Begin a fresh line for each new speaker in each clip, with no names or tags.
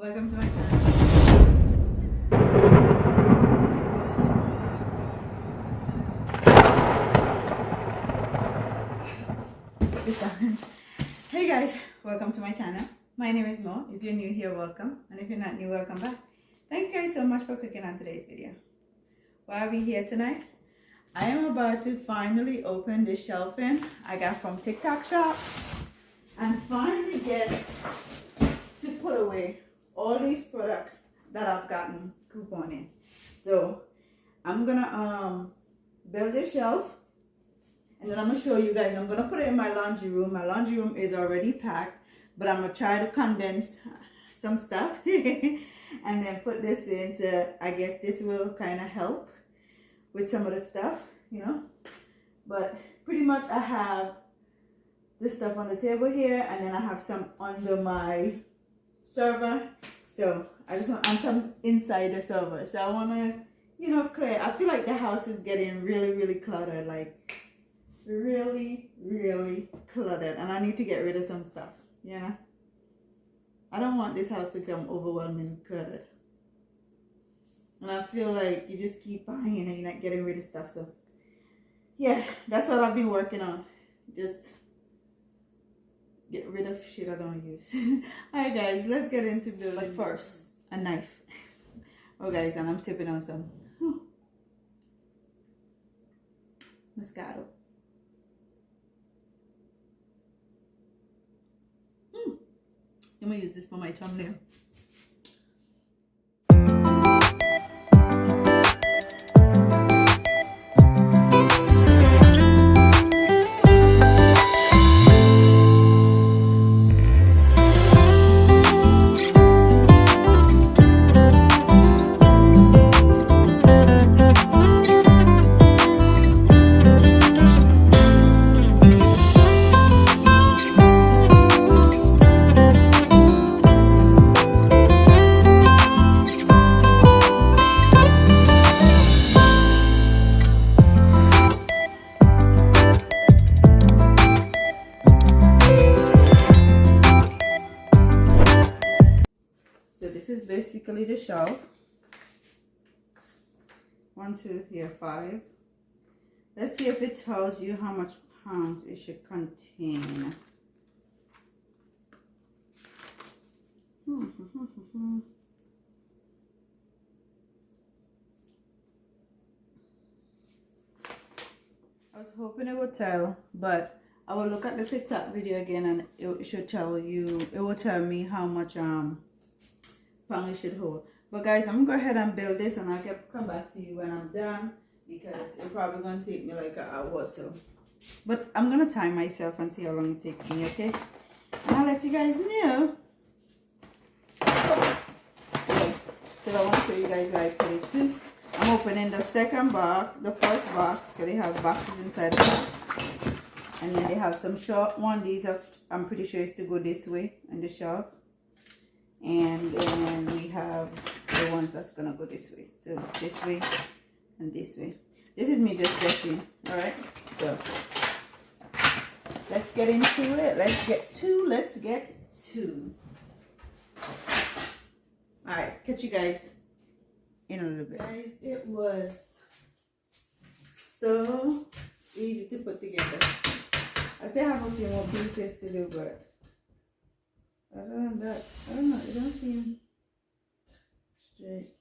welcome to my channel. Hey guys, welcome to my channel. My name is Mo. If you're new here, welcome, and if you're not new, welcome back. Thank you guys so much for clicking on today's video. Why are we here tonight? I am about to finally open this shelving I got from TikTok shop and finally get to put away all these products that I've gotten coupon in. So I'm gonna build this shelf, and then I'm gonna show you guys. I'm gonna put it in my laundry room. My laundry room is already packed, but I'm gonna try to condense some stuff and then put this into, I guess this will kind of help with some of the stuff, you know. But pretty much I have this stuff on the table here, and then I have some under my server. So I just want, and some inside the server. So I want to, you know, clear. I feel like the house is getting really cluttered, like really cluttered, and I need to get rid of some stuff. Yeah, I don't want this house to become overwhelming cluttered, and I feel like you just keep buying and you're not getting rid of stuff. So yeah, that's what I've been working on, just get rid of shit I don't use. Alright guys, let's get into building. But first, a knife. Oh guys, and I'm sipping on some Moscato. I'm gonna use this for my thumbnail. Basically the shelf. 1, 2, here 5. Let's see if it tells you how much pounds it should contain. I was hoping it would tell, but I will look at the TikTok video again, and it should tell you. It will tell me how much pound it should hold. But guys, I'm gonna go ahead and build this, and I'll come back to you when I'm done, because it's probably gonna take me like an hour or so. But I'm gonna time myself and see how long it takes me, okay? And I'll let you guys know. Okay, because I want to show you guys where I put it too. I'm opening the second box, the first box, because they have boxes inside the box. And then they have some short one. These are, I'm pretty sure it's to go this way on the shelf. And then we have the ones that's gonna go this way. So this way and this way. This is me just guessing. Alright, so let's get into it. Let's get to alright, catch you guys in a little bit. Guys, it was so easy to put together. I still have a few more pieces to do, but other than that, I don't know, it don't seem straight.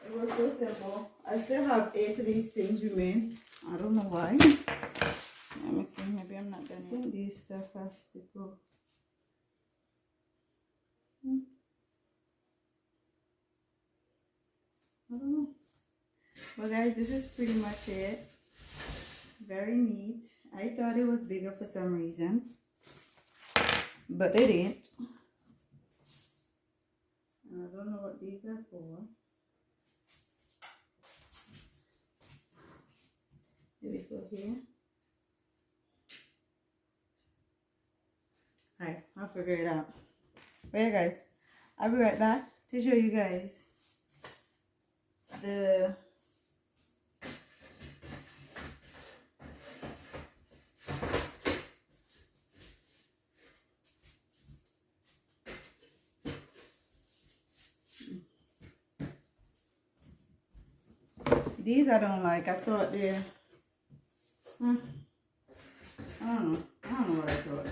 It was so simple. I still have 8 of these things remain. I don't know why. Let me see, maybe I'm not done. I think this stuff has to go. I don't know. Well guys, this is pretty much it. Very neat. I thought it was bigger for some reason, but it ain't. And I don't know what these are for. Here we go here. Alright, I'll figure it out. But yeah guys, I'll be right back to show you guys the These I don't like. I thought they're, I don't know. I don't know what I thought.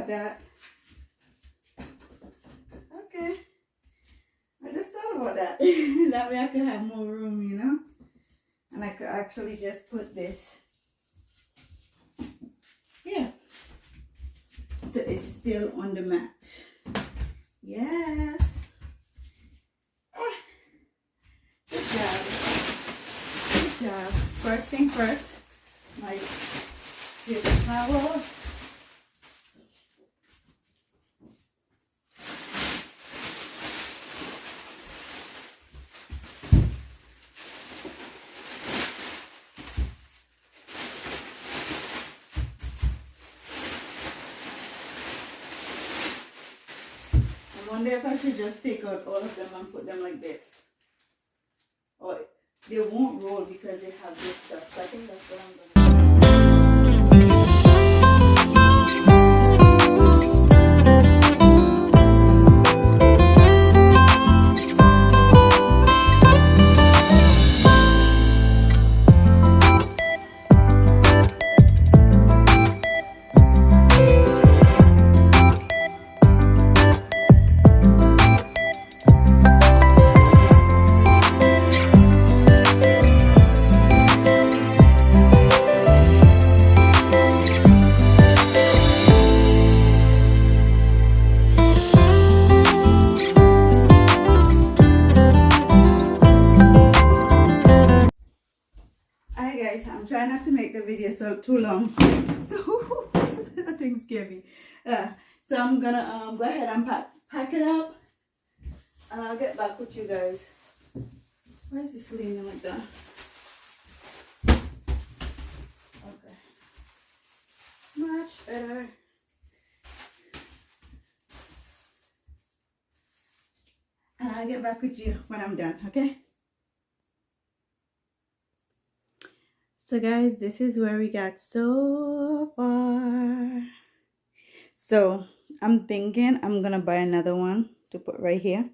That. Okay. I just thought about that. That way I could have more room, you know? And I could actually just put this here. So it's still on the mat. Yes. Ah. Good job. Good job. First thing first, my paper towels. I wonder if I should just take out all of them and put them like this. Or they won't roll because they have this stuff. So I think that's what I'm going to do. I'm trying not to make the video so too long, so nothing scare me. So I'm gonna go ahead and pack it up, and I'll get back with you guys. Why is this leaning like that? Okay, much better. And I'll get back with you when I'm done. Okay. So guys, this is where we got so far. So I'm thinking I'm gonna buy another one to put right here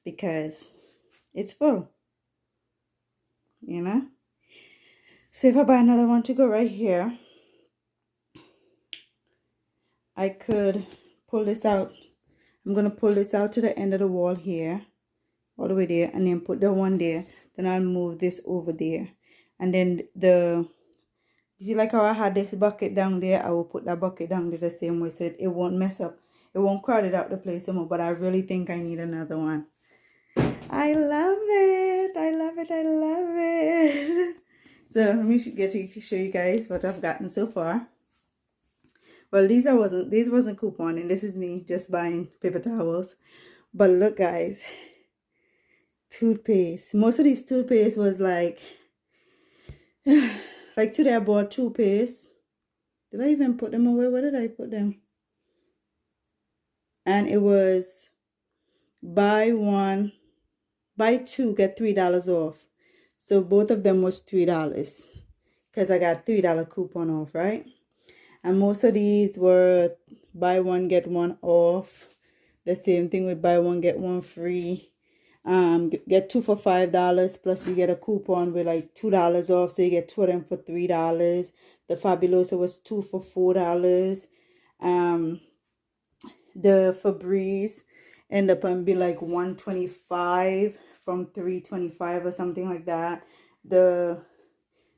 because it's full, you know. So if I buy another one to go right here, I could pull this out. I'm gonna pull this out to the end of the wall here, all the way there, and then put the one there. Then I'll move this over there. And then you see like how I had this bucket down there, I will put that bucket down there the same way so it won't mess up. It won't crowd it out the place anymore, but I really think I need another one. I love it. I love it. I love it. So let me get to show you guys what I've gotten so far. Well, these wasn't coupon, and this is me just buying paper towels. But look guys, toothpaste. Most of these toothpaste was like today I bought toothpaste. Did I even put them away? Where did I put them? And it was buy two get $3 off. So both of them was $3 because I got $3 coupon off, right? And most of these were buy one get one off. The same thing with buy one get one free. Get two for $5 plus you get a coupon with like $2 off, so you get two of them for $3. The Fabuloso was 2 for $4. The Febreze end up on be like $125 from $325 or something like that.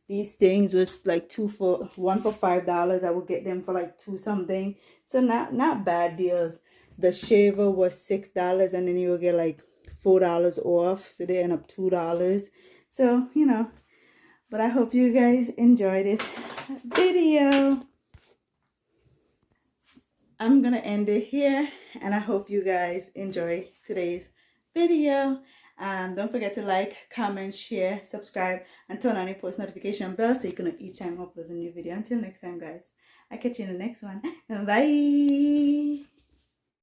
These things was like one for $5. I would get them for like $2 something. So not bad deals. The shaver was $6 and then you will get like $4 off. So they end up $2. So, you know, but I hope you guys enjoy this video. I'm gonna end it here, and I hope you guys enjoy today's video. Don't forget to like, comment, share, subscribe, and turn on your post notification bell so you can know each time I upload a new video. Until next time, guys, I'll catch you in the next one. Bye.